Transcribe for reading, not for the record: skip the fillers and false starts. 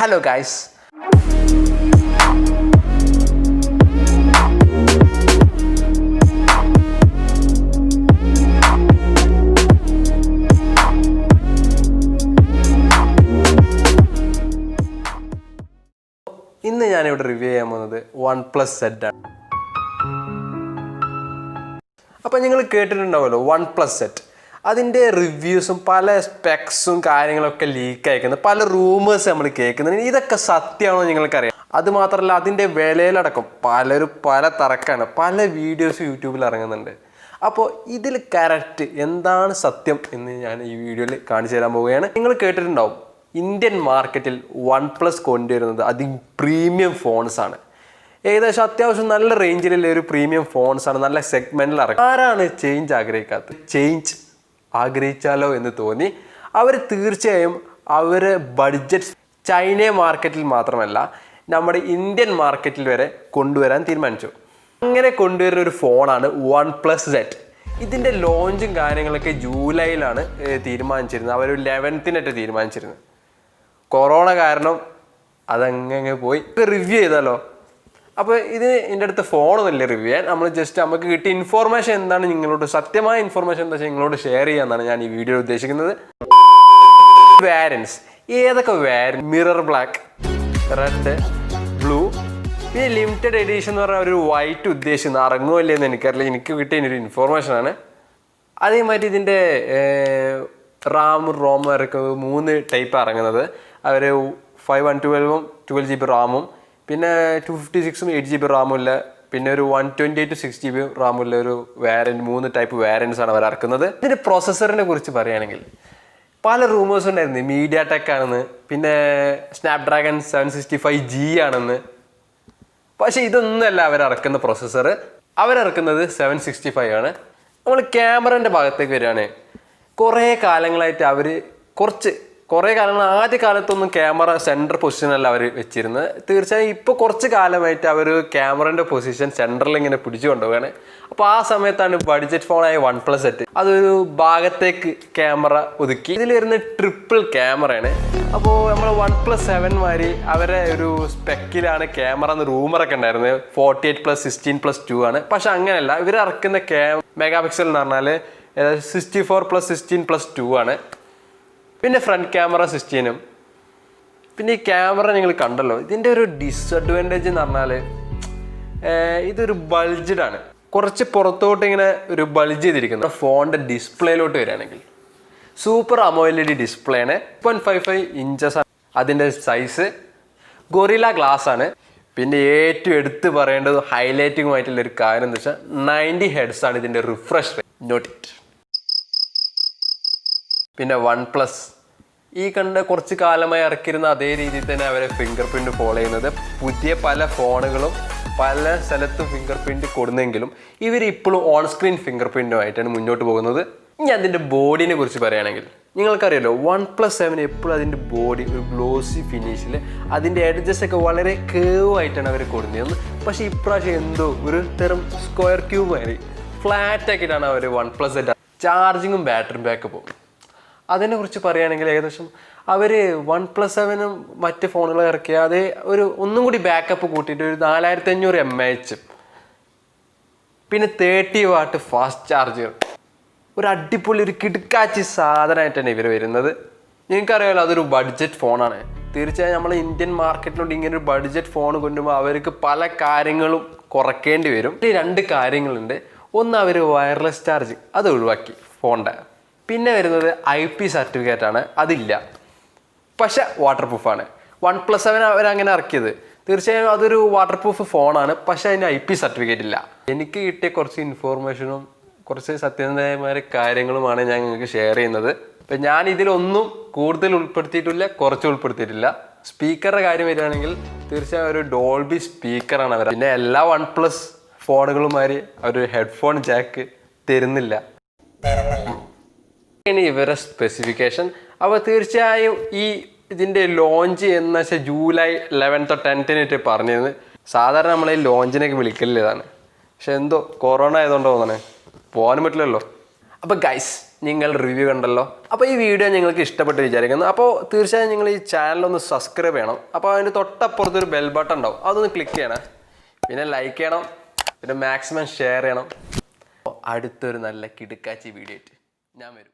Hello guys. ഇന്ന് ഞാൻ ഇവിടെ റിവ്യൂ ചെയ്യാൻ പോകുന്നത് OnePlus Z ആണ്. അപ്പോൾ നിങ്ങൾ കേട്ടിട്ടുണ്ടാവുമല്ലോ OnePlus Z. അതിന്റെ റിവ്യൂസും പല സ്പെക്സും കാര്യങ്ങളൊക്കെ ലീക്ക് ആയിക്കുന്നത് പല റൂമേഴ്സ് നമ്മൾ കേൾക്കുന്നത്. ഇതൊക്കെ സത്യമാണോ നിങ്ങൾക്കറിയാം? അത് മാത്രമല്ല അതിന്റെ വിലയിലടക്കം പല തറക്കാണ്. പല വീഡിയോസ് യൂട്യൂബിൽ ഇറങ്ങുന്നുണ്ട്. അപ്പോൾ ഇതിൽ കറക്റ്റ് എന്താണ് സത്യം എന്ന് ഞാൻ ഈ വീഡിയോയിൽ കാണിച്ചു തരാൻ പോവുകയാണ്. നിങ്ങൾ കേട്ടിട്ടുണ്ടാവും ഇന്ത്യൻ മാർക്കറ്റിൽ OnePlus കൊണ്ടുവരുന്നത് പ്രീമിയം ഫോൺസ് ആണ്. ഏകദേശം അത്യാവശ്യം നല്ല റേഞ്ചിലുള്ള ഒരു പ്രീമിയം ഫോൺസ് ആണ്. നല്ല സെഗ്മെന്റിൽ ഇറങ്ങും. ആരാണ് ചേഞ്ച് ചേഞ്ച് ആഗ്രഹിച്ചാലോ എന്ന് തോന്നി. അവർ തീർച്ചയായും അവരെ ബഡ്ജറ്റ് ചൈന മാർക്കറ്റിൽ മാത്രമല്ല നമ്മുടെ ഇന്ത്യൻ മാർക്കറ്റിൽ വരെ കൊണ്ടുവരാൻ തീരുമാനിച്ചു. അങ്ങനെ കൊണ്ടുവരുന്ന ഒരു ഫോണാണ് OnePlus Z. ഇതിൻ്റെ ലോഞ്ചും കാര്യങ്ങളൊക്കെ ജൂലൈയിലാണ് തീരുമാനിച്ചിരുന്നത്. അവർ 11th തീരുമാനിച്ചിരുന്നത്. കൊറോണ കാരണം അതങ്ങനെ പോയി. റിവ്യൂ ചെയ്താലോ? അപ്പോൾ എൻ്റെ അടുത്ത് ഫോണൊന്നുമില്ല റിവ്യൂ ചെയ്യാൻ. നമുക്ക് കിട്ടിയ ഇൻഫോർമേഷൻ എന്താണ്, നിങ്ങളോട് സത്യമായ ഇൻഫോർമേഷൻ എന്താ വെച്ചാൽ നിങ്ങളോട് ഷെയർ ചെയ്യാമെന്നാണ് ഞാൻ ഈ വീഡിയോ ഉദ്ദേശിക്കുന്നത്. വാരിയൻസ് ഏതൊക്കെ വാരിയൻറ്റ്? മിറർ ബ്ലാക്ക്, റെഡ്, ബ്ലൂ, പിന്നെ ലിമിറ്റഡ് എഡിഷൻ എന്ന് പറഞ്ഞാൽ ഒരു വൈറ്റ് ഉദ്ദേശിക്കുന്നത്. ഇറങ്ങുമോ ഇല്ലെന്ന് എനിക്കറിയില്ല. എനിക്ക് കിട്ടിയ ഒരു ഇൻഫോർമേഷനാണ്. അതേമാതിരി ഇതിൻ്റെ റോം വരൊക്കെ 3 ടൈപ്പ് ഇറങ്ങുന്നത്. അവർ 512 12GB റാമും പിന്നെ 256 8GB റാമും ഇല്ല, പിന്നെ ഒരു 128 6GB റാമുള്ള ഒരു വാരിയൻറ്റ്. 3 ടൈപ്പ് വാരിയൻസ് ആണ് അവർ ഇറക്കുന്നത്. ഇതിൻ്റെ പ്രൊസസ്സറിനെ കുറിച്ച് പറയുകയാണെങ്കിൽ പല റൂമേഴ്സ് ഉണ്ടായിരുന്നു. MediaTek ആണെന്ന്, പിന്നെ സ്നാപ്ഡ്രാഗൺ 765G ആണെന്ന്. പക്ഷെ ഇതൊന്നുമല്ല അവരിറക്കുന്ന പ്രൊസസ്സർ. അവരിറക്കുന്നത് 765 ആണ്. നമ്മൾ ക്യാമറൻ്റെ ഭാഗത്തേക്ക് വരികയാണ്. കുറേ കാലങ്ങളായിട്ട് അവർ ആദ്യ കാലത്തൊന്നും ക്യാമറ സെൻറ്റർ പൊസിഷനല്ല അവർ വെച്ചിരുന്നത്. തീർച്ചയായും ഇപ്പോൾ കുറച്ച് കാലമായിട്ട് അവർ ക്യാമറൻ്റെ പൊസിഷൻ സെൻറ്ററിൽ ഇങ്ങനെ പിടിച്ചു കൊണ്ടുപോവുകയാണ്. അപ്പോൾ ആ സമയത്താണ് ബഡ്ജറ്റ് ഫോണായ OnePlus Z അതൊരു ഭാഗത്തേക്ക് ക്യാമറ ഒതുക്കി. ഇതിൽ വരുന്ന ട്രിപ്പിൾ ക്യാമറയാണ്. അപ്പോൾ നമ്മൾ OnePlus 7 മാതിരി അവരെ ഒരു സ്പെക്കിലാണ് ക്യാമറ എന്ന് റൂമറൊക്കെ ഉണ്ടായിരുന്നത്. 48+16+2 ആണ്. പക്ഷെ അങ്ങനെയല്ല, ഇവർ ഇറക്കുന്ന മെഗാ പിക്സൽ എന്ന് പറഞ്ഞാൽ 64+16+2 ആണ്. പിന്നെ ഫ്രണ്ട് ക്യാമറ 16ഉം. പിന്നെ ഈ ക്യാമറ നിങ്ങൾ കണ്ടല്ലോ. ഇതിൻ്റെ ഒരു ഡിസഡ്വാൻറ്റേജ് എന്ന് പറഞ്ഞാൽ ഇതൊരു ബൾജ്ഡാണ്. കുറച്ച് പുറത്തോട്ട് ഇങ്ങനെ ഒരു ബൾജ് ചെയ്തിരിക്കുന്നത്. ഫോണിൻ്റെ ഡിസ്പ്ലേയിലോട്ട് വരികയാണെങ്കിൽ സൂപ്പർ AMOLED ഡിസ്പ്ലേ ആണ്. 1.55 ഇഞ്ചസ് അതിൻ്റെ സൈസ്. ഗൊറില്ല ഗ്ലാസ് ആണ്. പിന്നെ ഏറ്റവും എടുത്ത് പറയേണ്ടത് ഹൈലൈറ്റിങ്ങുമായിട്ടുള്ള ഒരു കാര്യം എന്ന് വെച്ചാൽ 90 Hz ആണ് ഇതിൻ്റെ റിഫ്രഷ് റേറ്റ്. Note it. പിന്നെ OnePlus ഈ കണ്ട കുറച്ച് കാലമായി ഇറക്കിയിരുന്ന അതേ രീതിയിൽ തന്നെ അവരെ ഫിംഗർ പ്രിന്റ് ഫോളോ ചെയ്യുന്നത്. പുതിയ പല ഫോണുകളും പല സ്ഥലത്തും ഫിംഗർ പ്രിന്റ് കൊടുന്നെങ്കിലും ഇവർ ഇപ്പോഴും ഓൺ സ്ക്രീൻ ഫിംഗർ പ്രിന്റുമായിട്ടാണ് മുന്നോട്ട് പോകുന്നത്. ഇനി അതിൻ്റെ ബോഡിനെ കുറിച്ച് പറയുകയാണെങ്കിൽ നിങ്ങൾക്കറിയാലോ OnePlus 7 എപ്പോഴും അതിൻ്റെ ബോഡി ഒരു ഗ്ലോസി ഫിനിഷിൽ അതിൻ്റെ എഡ്ജസ് ഒക്കെ വളരെ കേവ് ആയിട്ടാണ് അവർ കൊടുക്കുന്നത്. പക്ഷേ ഇപ്രാവശ്യം എന്തോ ഒരു തരം സ്ക്വയർ ക്യൂബ് മാറി ഫ്ലാറ്റ് ആക്കിയിട്ടാണ് അവർ OnePlus Z. ചാർജിങ്ങും ബാറ്ററി ബാക്കപ്പും അതിനെക്കുറിച്ച് പറയുകയാണെങ്കിൽ ഏകദേശം അവർ OnePlus 7 മറ്റ് ഫോണുകൾ ഇറക്കിയ അതേ ഒന്നും കൂടി ബാക്കപ്പ് കൂട്ടിയിട്ട് ഒരു 4500 mAh, പിന്നെ 30 വാട്ട് ഫാസ്റ്റ് ചാർജർ. ഒരു അടിപൊളി ഒരു കിടുക്കാച്ചി സാധനമായിട്ടാണ് ഇവർ വരുന്നത്. നിങ്ങൾക്കറിയാമല്ലോ അതൊരു ബഡ്ജറ്റ് ഫോണാണ്. തീർച്ചയായും നമ്മൾ ഇന്ത്യൻ മാർക്കറ്റിലോട്ട് ഇങ്ങനെ ഒരു ബഡ്ജറ്റ് ഫോൺ കൊണ്ടുപോകുമ്പോൾ അവർക്ക് പല കാര്യങ്ങളും കുറയ്ക്കേണ്ടി വരും. ഈ 2 കാര്യങ്ങളുണ്ട്. ഒന്ന്, അവർ വയർലെസ് ചാർജിങ് അത് ഒഴിവാക്കി ഫോണിൻ്റെ. പിന്നെ വരുന്നത് IP സർട്ടിഫിക്കറ്റ് ആണ്. അതില്ല, പക്ഷെ വാട്ടർ പ്രൂഫാണ്. OnePlus 7 അവരങ്ങനെ ഇറക്കിയത്. തീർച്ചയായും അതൊരു വാട്ടർ പ്രൂഫ് ഫോണാണ്, പക്ഷെ അതിന് IP സർട്ടിഫിക്കറ്റ് ഇല്ല. എനിക്ക് കിട്ടിയ കുറച്ച് ഇൻഫോർമേഷനും കുറച്ച് സത്യസന്ധമായ കാര്യങ്ങളുമാണ് ഞാൻ നിങ്ങൾക്ക് ഷെയർ ചെയ്യുന്നത്. ഇപ്പം ഞാൻ ഇതിലൊന്നും കൂടുതൽ ഉൾപ്പെടുത്തിയിട്ടില്ല, കുറച്ച് ഉൾപ്പെടുത്തിയിട്ടില്ല. സ്പീക്കറുടെ കാര്യം വരികയാണെങ്കിൽ തീർച്ചയായും ഒരു ഡോൾബി സ്പീക്കറാണ് അവർ. പിന്നെ എല്ലാ OnePlus ഫോണുകളുമാതിരി അവർ ഹെഡ്ഫോൺ ജാക്ക് തരുന്നില്ല. ഇനി ഇവരുടെ സ്പെസിഫിക്കേഷൻ. അപ്പോൾ തീർച്ചയായും ഇതിൻ്റെ ലോഞ്ച് എന്ന് വെച്ചാൽ ജൂലൈ 11th or 10th പറഞ്ഞിരുന്നു. സാധാരണ നമ്മൾ ഈ ലോഞ്ചിനൊക്കെ വിളിക്കലില്ല ഇതാണ്. പക്ഷെ എന്തോ കൊറോണ ആയതുകൊണ്ട് തോന്നണേ പോകാനും പറ്റില്ലല്ലോ. അപ്പോൾ ഗൈസ്, നിങ്ങൾ റിവ്യൂ കണ്ടല്ലോ. അപ്പോൾ ഈ വീഡിയോ നിങ്ങൾക്ക് ഇഷ്ടപ്പെട്ട് വിചാരിക്കുന്നു. അപ്പോൾ തീർച്ചയായും നിങ്ങൾ ഈ ചാനലൊന്ന് സബ്സ്ക്രൈബ് ചെയ്യണം. അപ്പോൾ അതിൻ്റെ തൊട്ടപ്പുറത്തൊരു ബെൽ ബട്ടൺ ഉണ്ടാവും, അതൊന്ന് ക്ലിക്ക് ചെയ്യണം. പിന്നെ ലൈക്ക് ചെയ്യണം, പിന്നെ മാക്സിമം ഷെയർ ചെയ്യണം. അടുത്തൊരു നല്ല കിടുക്കാച്ചി വീഡിയോ ആയിട്ട് ഞാൻ വരും.